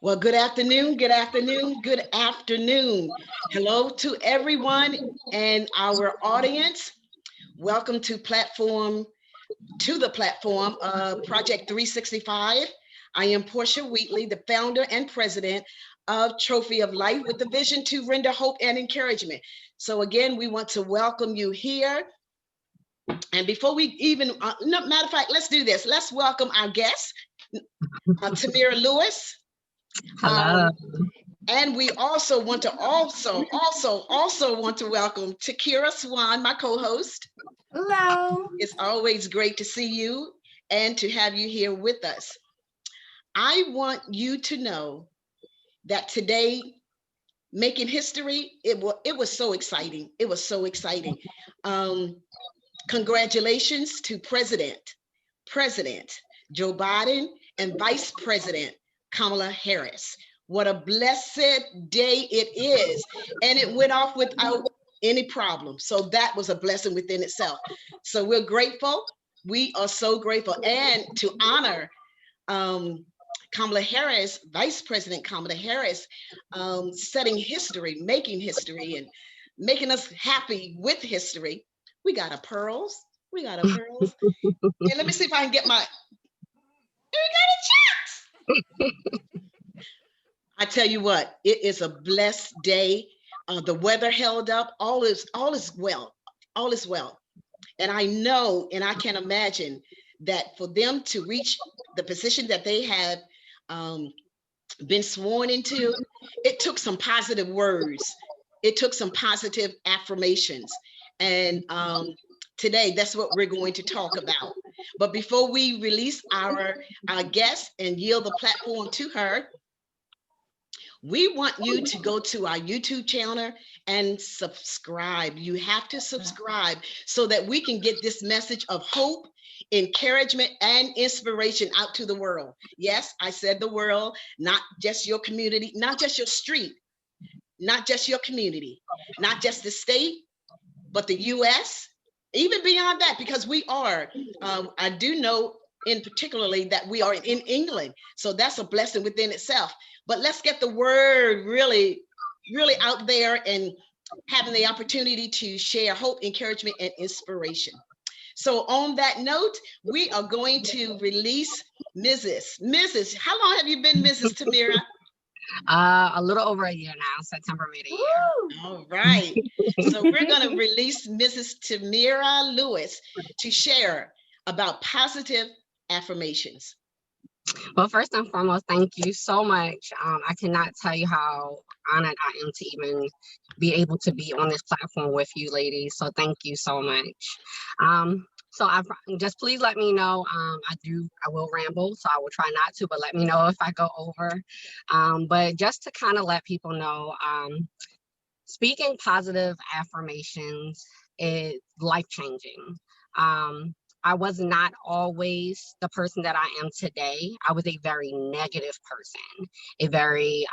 Well, good afternoon, good afternoon, good afternoon. Hello to everyone and our audience. Welcome to the platform of Project 365. I am Portia Wheatley, the founder and president of Trophy of Life with the vision to render hope and encouragement. So again, we want to welcome you here. And before we even, no, matter of fact, let's do this. Let's welcome our guest, Tameerah Lewis. Hello. And we also want to also want to welcome Takira Swan, my co-host. Hello. It's always great to see you and to have you here with us. I want you to know that today, making history, it was so exciting. It was so exciting. Congratulations to President Joe Biden and Vice President Kamala Harris. What a blessed day it is. And it went off without any problem. So that was a blessing within itself. So we're grateful. We are so grateful. And to honor Kamala Harris, Vice President Kamala Harris, setting history, making history, and making us happy with history. We got our pearls. We got our pearls. And let me see if I can get my, we got a chance. I tell you what, it is a blessed day. The weather held up. All is well. All is well. And I know, and I can imagine that for them to reach the position that they have been sworn into, it took some positive words. It took some positive affirmations. And today, that's what we're going to talk about. But before we release our guest and yield the platform to her, we want you to go to our YouTube channel and subscribe. You have to subscribe so that we can get this message of hope, encouragement, and inspiration out to the world. Yes, I said the world, not just your community, not just your street, not just your community, not just the state, but the US, even beyond that, because we are, I do know in particularly that we are in England. So that's a blessing within itself. But let's get the word really out there and having the opportunity to share hope, encouragement, and inspiration. So on that note, we are going to release Mrs. How long have you been Mrs. Tameerah? A little over a year now, September, made a year. All right. So we're going to release Mrs. Tameerah Lewis to share about positive affirmations. Well, first and foremost, thank you so much. I cannot tell you how honored I am to even be able to be on this platform with you ladies. So thank you so much. So just please let me know. I will ramble, so I will try not to, but let me know if I go over. But just to kind of let people know, speaking positive affirmations is life-changing. I was not always the person that I am today. I was a very negative person, a very,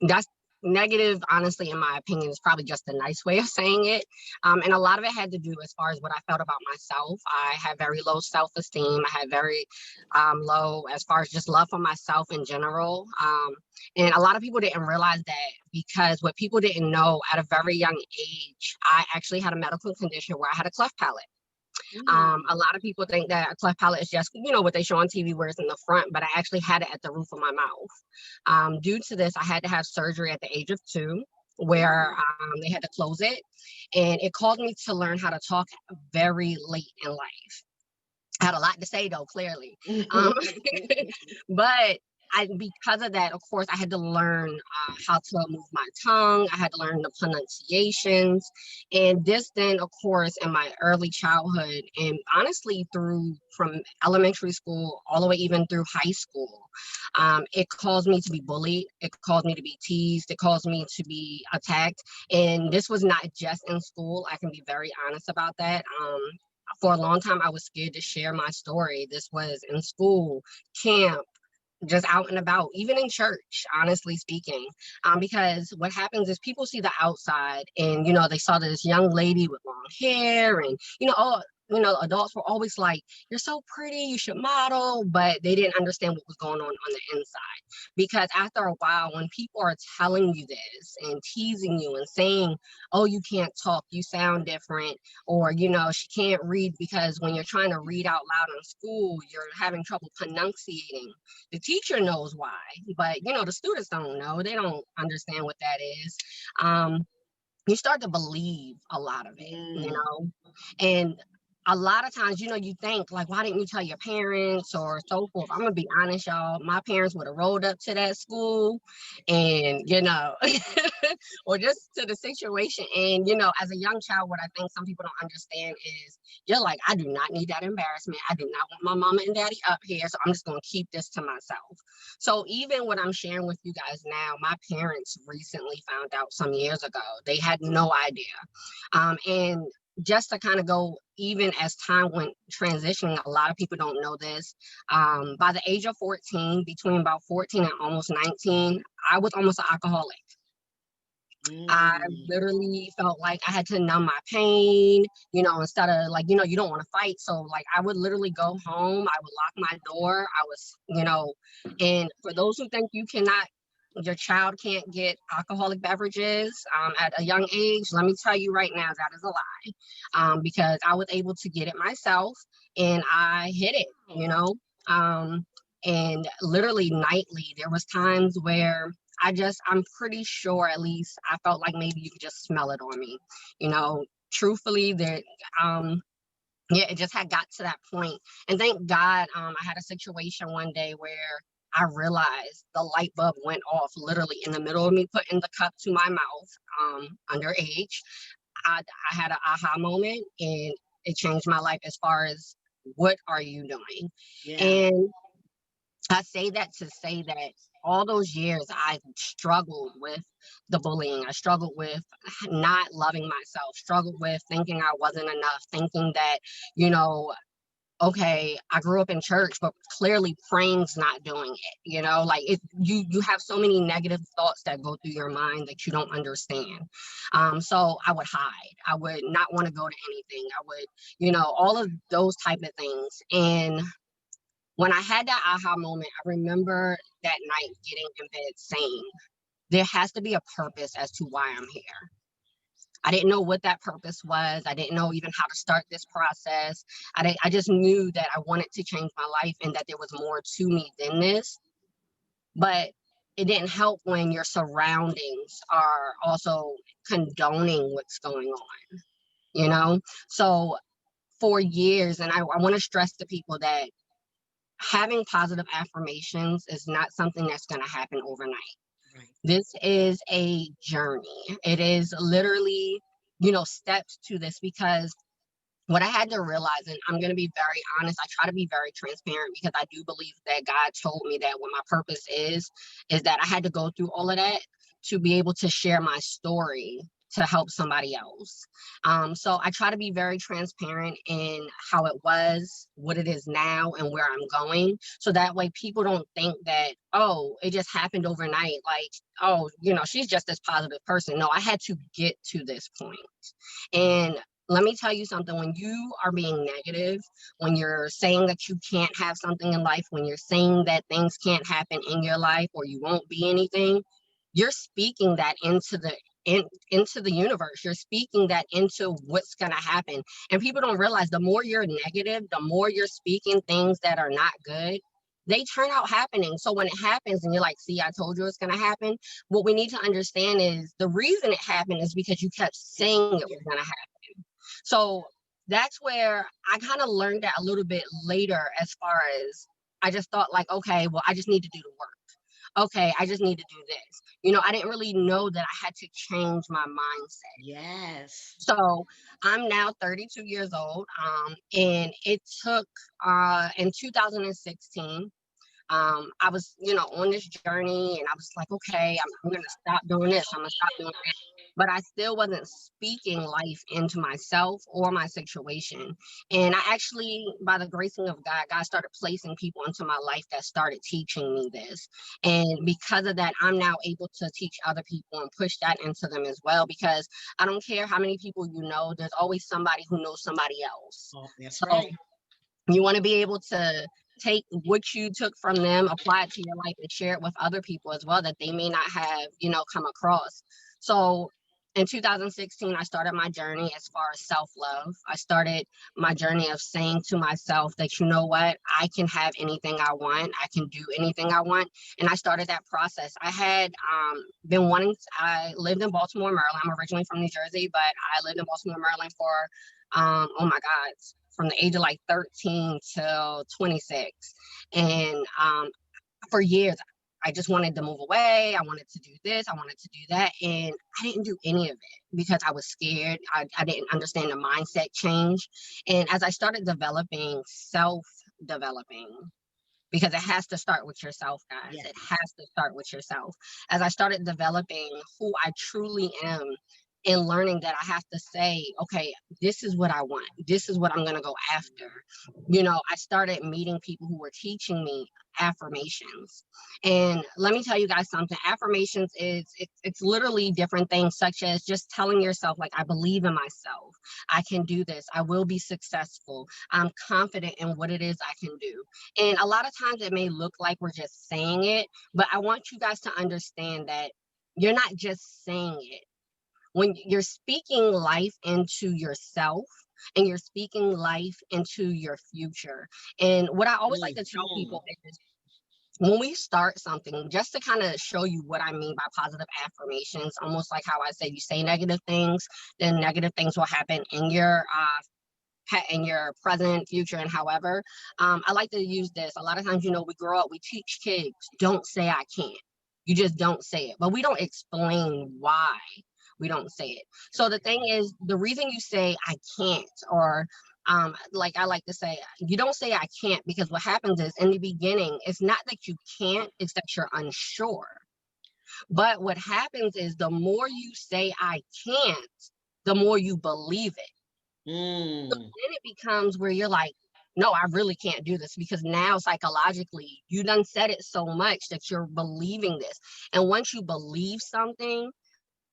that's negative, honestly, in my opinion, is probably just a nice way of saying it. And a lot of it had to do as far as what I felt about myself. I had very low self-esteem. I had very low as far as just love for myself in general. And a lot of people didn't realize that, because what people didn't know, at a very young age, I actually had a medical condition where I had a cleft palate. A lot of people think that a cleft palate is just, what they show on TV where it's in the front, but I actually had it at the roof of my mouth. Due to this, I had to have surgery at the age of 2, where they had to close it. And it caused me to learn how to talk very late in life. I had a lot to say, though, clearly. But because of that, of course, I had to learn how to move my tongue. I had to learn the pronunciations. And this then, of course, in my early childhood, and honestly from elementary school all the way even through high school, it caused me to be bullied. It caused me to be teased. It caused me to be attacked. And this was not just in school. I can be very honest about that. For a long time, I was scared to share my story. This was in school, camp, just out and about, even in church, honestly speaking, because what happens is people see the outside and, they saw this young lady with long hair and, adults were always like, you're so pretty, you should model, but they didn't understand what was going on the inside. Because after a while, when people are telling you this and teasing you and saying, oh, you can't talk, you sound different, or, she can't read because when you're trying to read out loud in school, you're having trouble pronunciating. The teacher knows why, but, the students don't know. They don't understand what that is. You start to believe a lot of it, Mm. and a lot of times, you think like, why didn't you tell your parents or so forth? I'm gonna be honest, y'all. My parents would have rolled up to that school and, or just to the situation. And, as a young child, what I think some people don't understand is you're like, I do not need that embarrassment. I do not want my mama and daddy up here. So I'm just gonna keep this to myself. So even what I'm sharing with you guys now, my parents recently found out some years ago. They had no idea. And just to kind of go, even as time went transitioning, a lot of people don't know this. By the age of 14, between about 14 and almost 19, I was almost an alcoholic. I Mm. literally felt like I had to numb my pain, instead of like, you don't want to fight. So like I would literally go home, I would lock my door. And for those who think your child can't get alcoholic beverages at a young age, let me tell you right now, that is a lie. Because I was able to get it myself and I hid it, and literally nightly, there was times where I'm pretty sure, at least I felt like maybe you could just smell it on me, truthfully, that, yeah, it just had got to that point. And thank God, I had a situation one day where I realized the light bulb went off literally in the middle of me putting the cup to my mouth, underage. I had an aha moment and it changed my life as far as what are you doing? Yeah. And I say that to say that all those years I struggled with the bullying. I struggled with not loving myself, struggled with thinking I wasn't enough, thinking that, you know, okay, I grew up in church, but clearly praying's not doing it. Like you have so many negative thoughts that go through your mind that you don't understand. So I would hide. I would not want to go to anything. I would, all of those type of things. And when I had that aha moment, I remember that night getting in bed saying, there has to be a purpose as to why I'm here. I didn't know what that purpose was. I didn't know even how to start this process. I just knew that I wanted to change my life and that there was more to me than this. But it didn't help when your surroundings are also condoning what's going on, So for years, and I want to stress to people that having positive affirmations is not something that's going to happen overnight. Right. This is a journey. It is literally, steps to this, because what I had to realize, and I'm going to be very honest, I try to be very transparent because I do believe that God told me that what my purpose is that I had to go through all of that to be able to share my story to help somebody else. So I try to be very transparent in how it was, what it is now, and where I'm going. So that way people don't think that, oh, it just happened overnight. Like, oh, she's just this positive person. No, I had to get to this point. And let me tell you something, when you are being negative, when you're saying that you can't have something in life, when you're saying that things can't happen in your life or you won't be anything, you're speaking that into the universe. You're speaking that into what's going to happen. And people don't realize the more you're negative, the more you're speaking things that are not good, they turn out happening. So when it happens and you're like, see, I told you it's going to happen. What we need to understand is the reason it happened is because you kept saying it was going to happen. So that's where I kind of learned that a little bit later, as far as I just thought like, okay, well, I just need to do the work. Okay, I just need to do this. I didn't really know that I had to change my mindset. Yes. So I'm now 32 years old, and it took in 2016. I was, on this journey, and I was like, okay, I'm going to stop doing this. I'm going to stop doing that. but I still wasn't speaking life into myself or my situation. And I actually, by the gracing of God, God started placing people into my life that started teaching me this. And because of that, I'm now able to teach other people and push that into them as well. Because I don't care how many people you know, there's always somebody who knows somebody else. Oh, that's So right. you want to be able to take what you took from them, apply it to your life, and share it with other people as well that they may not have, come across. So in 2016, I started my journey as far as self-love. I started my journey of saying to myself that, you know what, I can have anything I want. I can do anything I want. And I started that process. I had I lived in Baltimore, Maryland. I'm originally from New Jersey, but I lived in Baltimore, Maryland for, oh my God, from the age of like 13 till 26. And for years, I just wanted to move away. I wanted to do this. I wanted to do that. And I didn't do any of it because I was scared. I didn't understand the mindset change. And as I started developing, self-developing, because it has to start with yourself, guys. Yes. It has to start with yourself. As I started developing who I truly am and learning that I have to say, okay, this is what I want. This is what I'm going to go after. I started meeting people who were teaching me affirmations. And let me tell you guys something. Affirmations it's literally different things, such as just telling yourself, like, I believe in myself. I can do this. I will be successful. I'm confident in what it is I can do. And a lot of times it may look like we're just saying it, but I want you guys to understand that you're not just saying it. When you're speaking life into yourself and you're speaking life into your future. And what I always like to tell Mhm. people is when we start something, just to kind of show you what I mean by positive affirmations, almost like how I say you say negative things, then negative things will happen in your present, future, and however. I like to use this. A lot of times, we grow up, we teach kids, don't say I can't. You just don't say it. But we don't explain why we don't say it. So the thing is, the reason you say I can't, or like I like to say, you don't say I can't, because what happens is in the beginning, it's not that you can't, it's that you're unsure. But what happens is the more you say I can't, the more you believe it. So Mm. then it becomes where you're like, no, I really can't do this, because now psychologically you done said it so much that you're believing this. And once you believe something,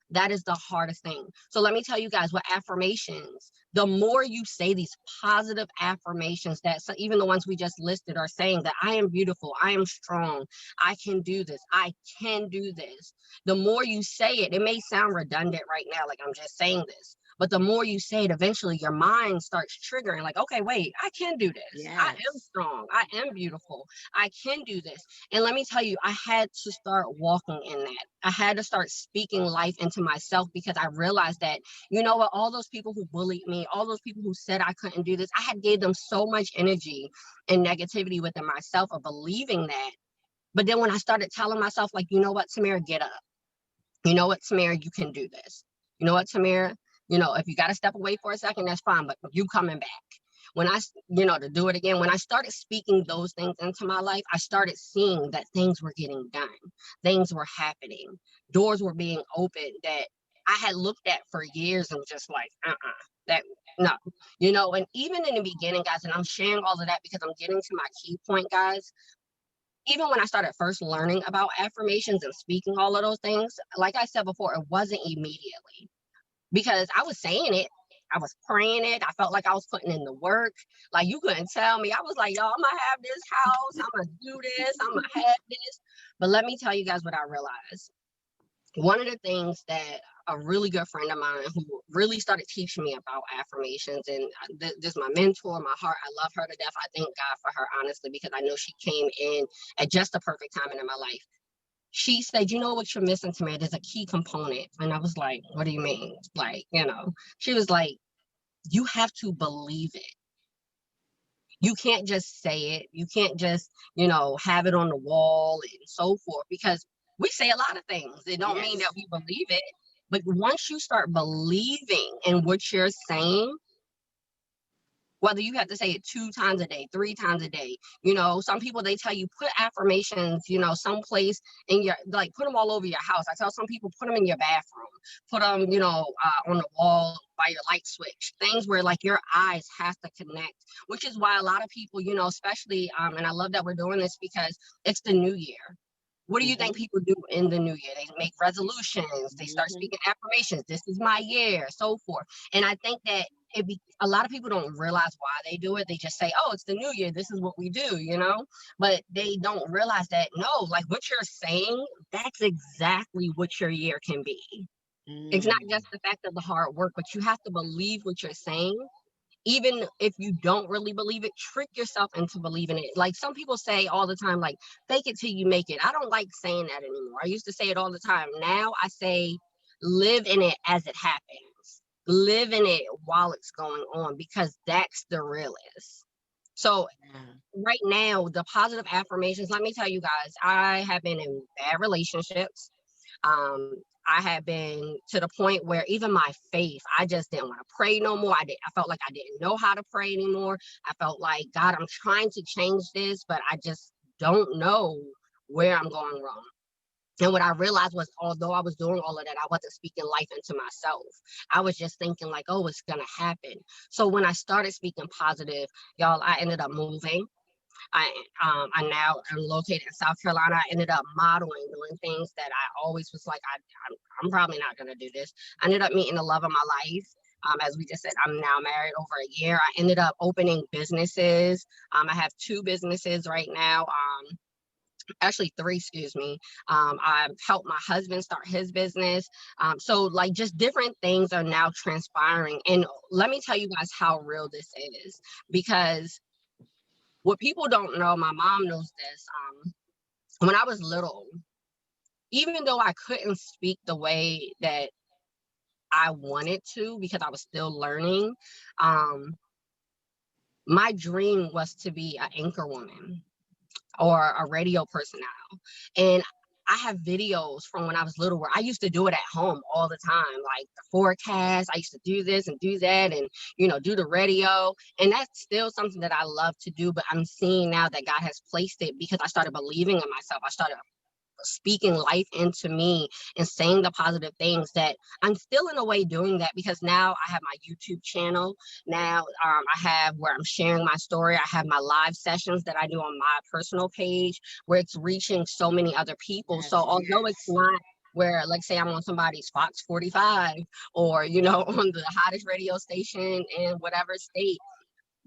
that is the hardest thing. So let me tell you guys, what affirmations, the more you say these positive affirmations, even the ones we just listed are saying that I am beautiful, I am strong, I can do this, I can do this. The more you say it, it may sound redundant right now, like I'm just saying this. But the more you say it, eventually your mind starts triggering, like, okay, wait, I can do this. I am Yes. strong. I am beautiful. I can do this. And let me tell you, I had to start walking in that. I had to start speaking life into myself, because I realized that, you know what, all those people who bullied me, all those people who said I couldn't do this, I had gave them so much energy and negativity within myself of believing that. But then when I started telling myself, like, you know what, Tameerah, get up. You know what, Tameerah, you can do this. You know what, Tameerah, if you got to step away for a second, that's fine, but you coming back. When to do it again, when I started speaking those things into my life, I started seeing that things were getting done, things were happening, doors were being opened that I had looked at for years and just like, that, no, and even in the beginning, guys, and I'm sharing all of that because I'm getting to my key point, guys. Even when I started first learning about affirmations and speaking all of those things, like I said before, it wasn't immediately, because I was saying it. I was praying it. I felt like I was putting in the work. Like, you couldn't tell me. I was like, yo, I'm gonna have this house. I'm gonna do this. I'm gonna have this. But let me tell you guys what I realized. One of the things that a really good friend of mine who really started teaching me about affirmations, and this is my mentor, my heart, I love her to death. I thank God for her, honestly, because I know she came in at just the perfect time in my life. She said, you know what you're missing, to me? There's a key component. And I was like, what do you mean? Like, she was like, you have to believe it. You can't just say it. You can't just, have it on the wall and so forth, because we say a lot of things. It don't mean that Yes. we believe it. But once you start believing in what you're saying, whether you have to say it 2 times a day, 3 times a day. You know, some people, they tell you put affirmations, you know, someplace in your, like, put them all over your house. I tell some people put them in your bathroom, put them, you know, on the wall by your light switch, things where like your eyes have to connect, which is why a lot of people, you know, especially, and I love that we're doing this because it's the new year. What do you think Mhm, people do in the new year? They make resolutions, they start mhm. speaking affirmations, this is my year, so forth. And I think that a lot of people don't realize why they do it. They just say, oh, it's the new year, this is what we do, you know? But they don't realize that, no, like what you're saying, that's exactly what your year can be. It's not Mm. just the fact of the hard work, but you have to believe what you're saying. Even if you don't really believe it, trick yourself into believing it. Like some people say all the time, like, fake it till you make it. I don't like saying that anymore. I used to say it all the time. Now I say, live in it as it happens. Live in it while it's going on, because that's the realest. So Yeah. right now, the positive affirmations, let me tell you guys, I have been in bad relationships. I had been to the point where even my faith, I just didn't want to pray no more. I felt like I didn't know how to pray anymore. I felt like, God, I'm trying to change this, but I just don't know where I'm going wrong. And what I realized was, although I was doing all of that, I wasn't speaking life into myself. I was just thinking like, oh, it's gonna happen. So when I started speaking positive, y'all, I ended up moving. I now am located in South Carolina. I ended up modeling, doing things that I always was like, I'm probably not gonna do this. I ended up meeting the love of my life. As we just said, I'm now married over a year. I ended up opening businesses. I have 2 businesses right now. Actually 3, excuse me. I've helped my husband start his business. So like just different things are now transpiring. And let me tell you guys how real this is, because what people don't know, my mom knows this. When I was little, even though I couldn't speak the way that I wanted to because I was still learning, um, my dream was to be an anchor woman or a radio personnel. And I have videos from when I was little where I used to do it at home all the time, like the forecast. I used to do this and do that and, you know, do the radio. And that's still something that I love to do. But I'm seeing now that God has placed it because I started believing in myself. I started speaking life into me and saying the positive things, that I'm still in a way doing that because now I have my YouTube channel. Now I have where I'm sharing my story. I have my live sessions that I do on my personal page where it's reaching so many other people. So Yes, although it's yes. not where, like, say I'm on somebody's Fox 45 or, you know, on the hottest radio station in whatever state,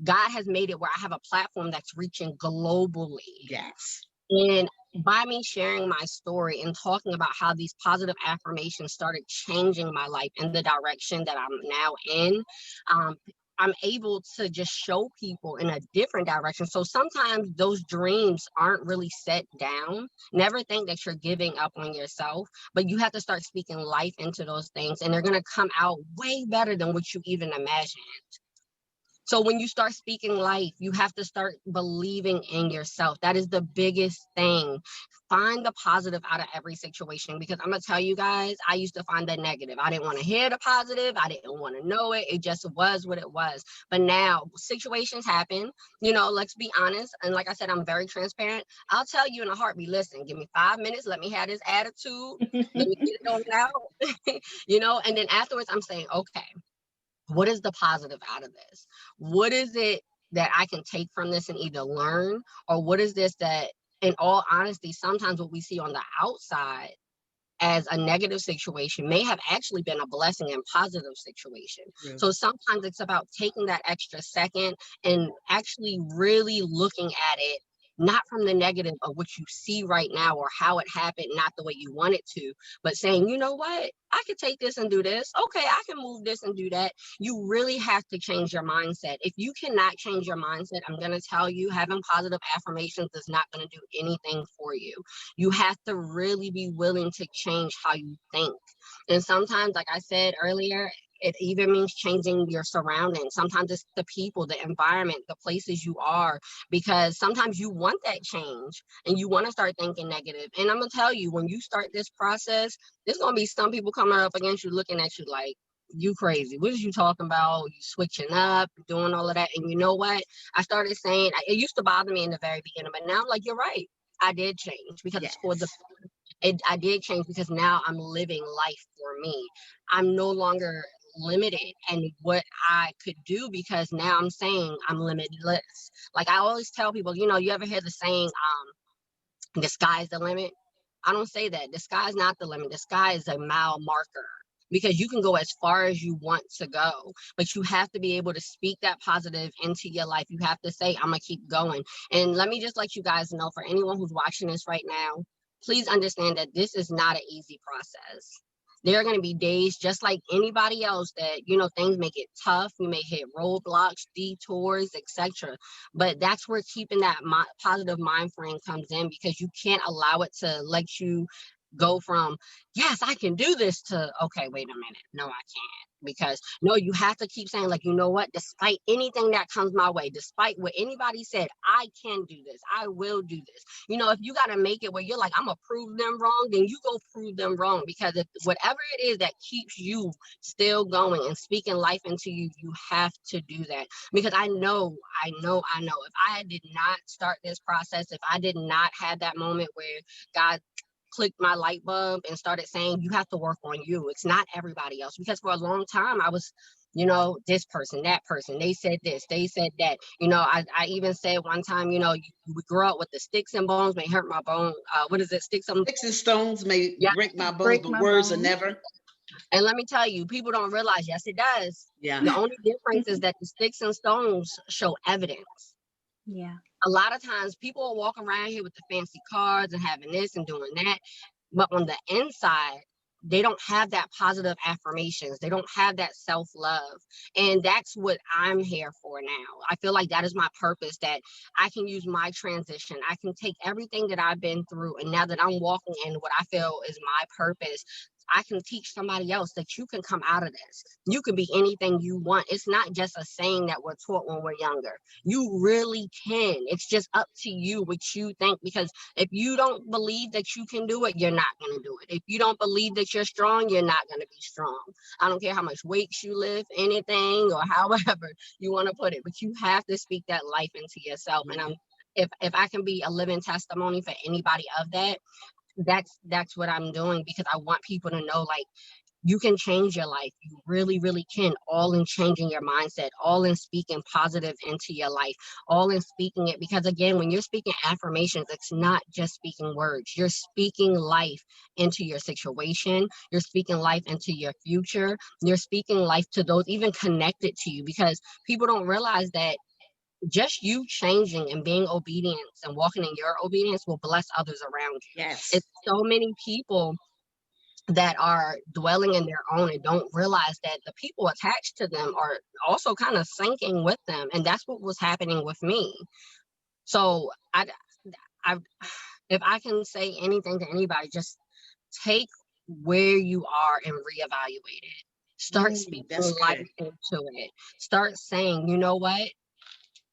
God has made it where I have a platform that's reaching globally. Yes. And by me sharing my story and talking about how these positive affirmations started changing my life in the direction that I'm now in, um, I'm able to just show people in a different direction. So sometimes those dreams aren't really set down. Never think that you're giving up on yourself, but you have to start speaking life into those things, and they're going to come out way better than what you even imagined. So when you start speaking life, you have to start believing in yourself. That is the biggest thing. Find the positive out of every situation, because I'm gonna tell you guys, I used to find the negative. I didn't want to hear the positive. I didn't want to know it. It just was what it was. But now situations happen, you know, let's be honest. And like I said, I'm very transparent. I'll tell you in a heartbeat, listen, give me 5 minutes. Let me have this attitude. Let me get it on out, you know, and then afterwards I'm saying, okay, what is the positive out of this? What is it that I can take from this and either learn, or what is this that, in all honesty, sometimes what we see on the outside as a negative situation may have actually been a blessing and positive situation. True. So sometimes it's about taking that extra second and actually really looking at it, not from the negative of what you see right now or how it happened, not the way you want it to, but saying, you know what, I could take this and do this. Okay, I can move this and do that. You really have to change your mindset. If you cannot change your mindset, I'm going to tell you, having positive affirmations is not going to do anything for you. You have to really be willing to change how you think. And sometimes, like I said earlier, it even means changing your surroundings. Sometimes it's the people, the environment, the places you are, because sometimes you want that change and you want to start thinking negative. And I'm going to tell you, when you start this process, there's going to be some people coming up against you looking at you like, you crazy. What is you talking about? You switching up, doing all of that. And you know what? I started saying, it used to bother me in the very beginning, but now I'm like, you're right. I did change because it's for the, Yes. I did change because now I'm living life for me. I'm no longer limited and what I could do because now I'm saying I'm limitless. Like I always tell people, you ever hear the saying, the sky's the limit? I don't say that. The sky is not the limit. The sky is a mile marker because you can go as far as you want to go, but you have to be able to speak that positive into your life. You have to say, I'm going to keep going. And let me just let you guys know, for anyone who's watching this right now, please understand that this is not an easy process. There are going to be days just like anybody else that, things may get tough. You may hit roadblocks, detours, etc. But that's where keeping that positive mind frame comes in, because you can't allow it to let you go from, yes, I can do this, to, okay, wait a minute. No, I can't. Because no, you have to keep saying, like, you know what, despite anything that comes my way, despite what anybody said, I can do this. I will do this. If you got to make it where you're like, I'm going to prove them wrong, then you go prove them wrong. Because if whatever it is that keeps you still going and speaking life into you, you have to do that. Because I know, if I did not start this process, if I did not have that moment where God clicked my light bulb and started saying, you have to work on you. It's not everybody else. Because for a long time, I was, this person, that person, they said this, they said that. I even said one time, we grow up with the sticks and bones may hurt my bone. What is it? Sticks and stones may Yeah. break my bones, Break but my words are bones. never. And let me tell you, people don't realize, yes, it does. Yeah. The only difference is that the sticks and stones show evidence. Yeah. A lot of times people are walking around here with the fancy cars and having this and doing that. But on the inside, they don't have that positive affirmations. They don't have that self-love. And that's what I'm here for now. I feel like that is my purpose, that I can use my transition. I can take everything that I've been through, and now that I'm walking in what I feel is my purpose, I can teach somebody else that you can come out of this. You can be anything you want. It's not just a saying that we're taught when we're younger. You really can. It's just up to you what you think, because if you don't believe that you can do it, you're not going to do it. If you don't believe that you're strong, you're not going to be strong. I don't care how much weight you lift, anything, or however you want to put it, but you have to speak that life into yourself. And if I can be a living testimony for anybody of that, that's what I'm doing, because I want people to know, like, you can change your life. You really, really can. All in changing your mindset, all in speaking positive into your life, all in speaking it. Because again, when you're speaking affirmations, it's not just speaking words. You're speaking life into your situation. You're speaking life into your future. You're speaking life to those even connected to you, because people don't realize that just you changing and being obedient and walking in your obedience will bless others around you. Yes. It's so many people that are dwelling in their own and don't realize that the people attached to them are also kind of sinking with them. And that's what was happening with me. So I if I can say anything to anybody, just take where you are and reevaluate it. Start speaking That's life good. into it. Start saying, you know what?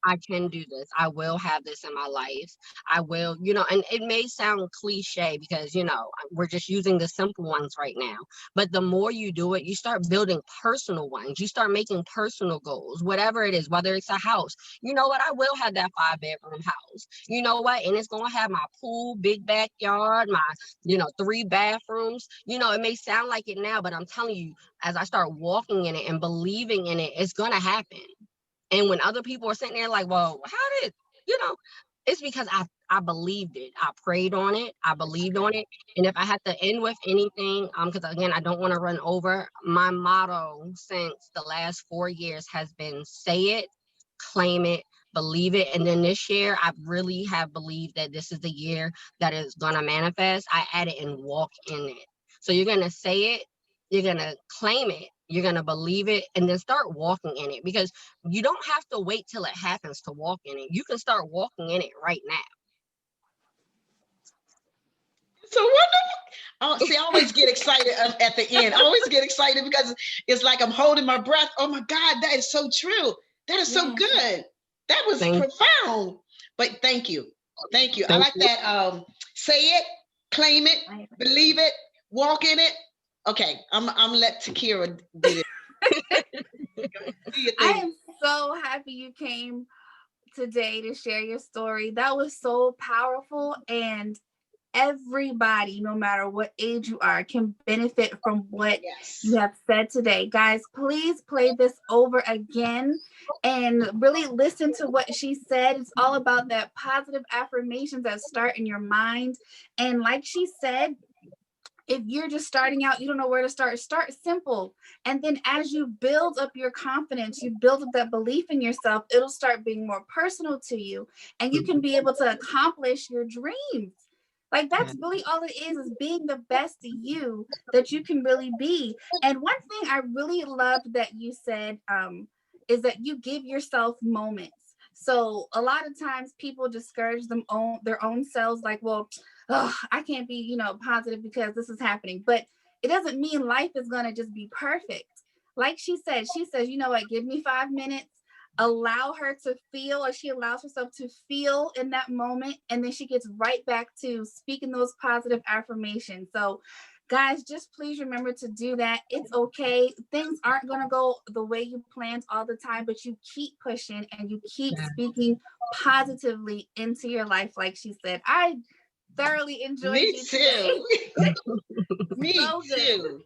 I can do this. I will have this in my life. I will, and it may sound cliche because, we're just using the simple ones right now. But the more you do it, you start building personal ones. You start making personal goals, whatever it is, whether it's a house. You know what? I will have that 5-bedroom house. You know what? And it's going to have my pool, big backyard, my, 3 bathrooms. It may sound like it now, but I'm telling you, as I start walking in it and believing in it, it's going to happen. And when other people are sitting there like, well, how did, it's because I believed it. I prayed on it. I believed on it. And if I had to end with anything, because again, I don't want to run over, my motto since the last 4 years has been say it, claim it, believe it. And then this year, I really have believed that this is the year that is going to manifest. I added and walk in it. So you're going to say it, you're going to claim it, you're going to believe it, and then start walking in it, because you don't have to wait till it happens to walk in it. You can start walking in it right now. So wonderful. Oh, see, I always get excited at the end. I always get excited because it's like I'm holding my breath. Oh my God, that is so true. That is so good. That was profound. But thank you. Thank you. I like that. Say it, claim it, believe it, walk in it. Okay, I'm let Takeera do this. Do your I thing. am so happy you came today to share your story. That was so powerful, and everybody, no matter what age you are, can benefit from what you Yes. have said today. Guys, please play this over again and really listen to what she said. It's all about that positive affirmations that start in your mind. And like she said, if you're just starting out, you don't know where to start simple. And then as you build up your confidence, you build up that belief in yourself, it'll start being more personal to you, and you can be able to accomplish your dreams. Like, that's really all it is being the best you that you can really be. And one thing I really loved that you said is that you give yourself moments. So a lot of times people discourage their own selves, like, well, oh, I can't be, positive because this is happening. But it doesn't mean life is going to just be perfect. Like she says, you know what, give me 5 minutes, allow her to feel, or she allows herself to feel in that moment. And then she gets right back to speaking those positive affirmations. So guys, just please remember to do that. It's okay. Things aren't going to go the way you planned all the time, but you keep pushing and you keep speaking positively into your life. Like she said, I thoroughly enjoyed Me you today. too. Me So good. too.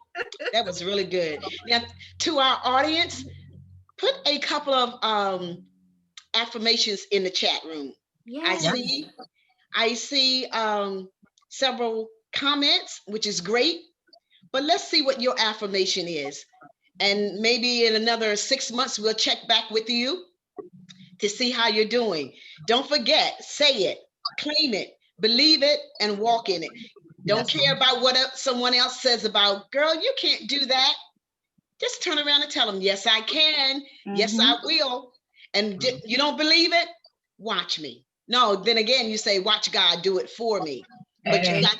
That was really good. Now, to our audience, put a couple of affirmations in the chat room. I Yes. see, I see several comments, which is great. But let's see what your affirmation is. And maybe in another 6 months, we'll check back with you to see how you're doing. Don't forget, say it, claim it, believe it, and walk in it. Don't care about what someone else says about, girl, you can't do that. Just turn around and tell them, yes, I can. Yes, I will. And you don't believe it? Watch me. No, then again, you say, watch God do it for me. But you have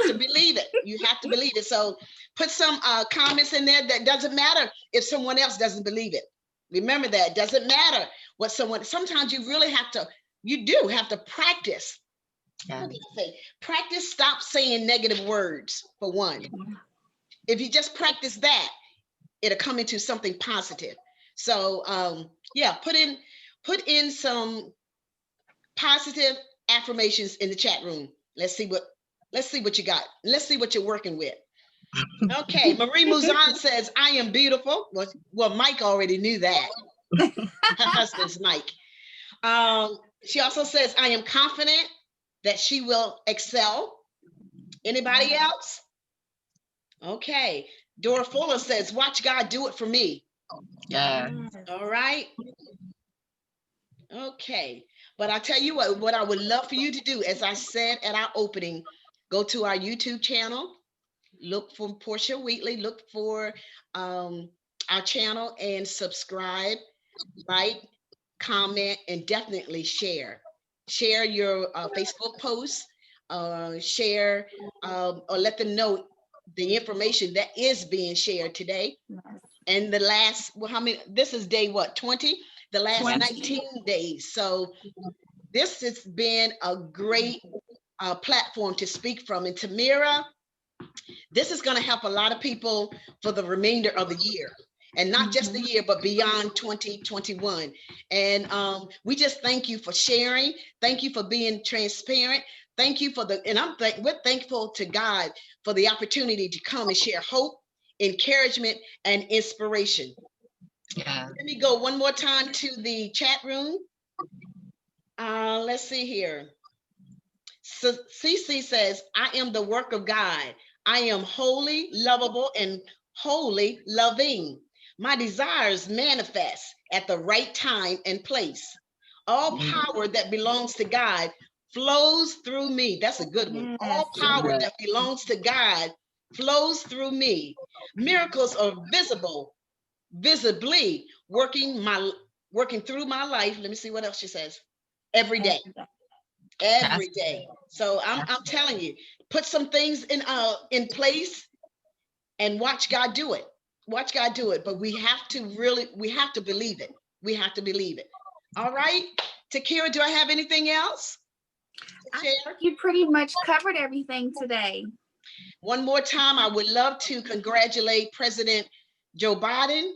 to believe it. You have to believe it. So put some comments in there. That doesn't matter if someone else doesn't believe it. Remember that. It doesn't matter what sometimes you really have to, you do have to practice. Practice, stop saying negative words, for one. If you just practice that, it'll come into something positive. So yeah, put in some positive affirmations in the chat room. Let's see what you got. Let's see what you're working with. Okay, Marie Muzan says, I am beautiful. Well, Mike already knew that. Her husband's Mike. She also says, I am confident that she will excel. Anybody else? Okay. Dora Fuller says, watch God do it for me. Yeah. All right. Okay. But I tell you what I would love for you to do, as I said at our opening, go to our YouTube channel, look for Portia Wheatley, look for our channel and subscribe, like, comment, and definitely share. Share your Facebook posts, share or let them know the information that is being shared today. And the last, well, how many? This is day what, 20? The last 20. 19 days. So this has been a great platform to speak from. And Tameerah, this is going to help a lot of people for the remainder of the year. And not just the year, but beyond 2021. And we just thank you for sharing. Thank you for being transparent. Thank you for we're thankful to God for the opportunity to come and share hope, encouragement, and inspiration. Yeah. Let me go one more time to the chat room. Let's see here. So CC says, I am the work of God. I am holy, lovable, and wholly loving. My desires manifest at the right time and place. All power that belongs to God flows through me. That's a good one. All power that belongs to God flows through me. Miracles are visibly working through my life. Let me see what else she says. Every day. Every day. So I'm telling you, put some things in place and watch God do it. Watch God do it. But we have to believe it. We have to believe it. All right. Takira, do I have anything else to share? You pretty much covered everything today. One more time, I would love to congratulate President Joe Biden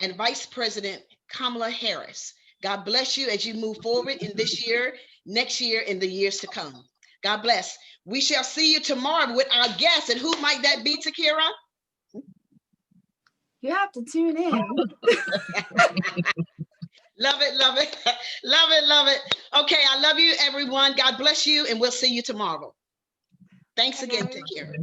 and Vice President Kamala Harris. God bless you as you move forward in this year, next year, and the years to come. God bless. We shall see you tomorrow with our guest. And who might that be, Takira? You have to tune in. Love it, love it, love it, love it. Okay, I love you, everyone. God bless you, and we'll see you tomorrow. Thanks again, Takira.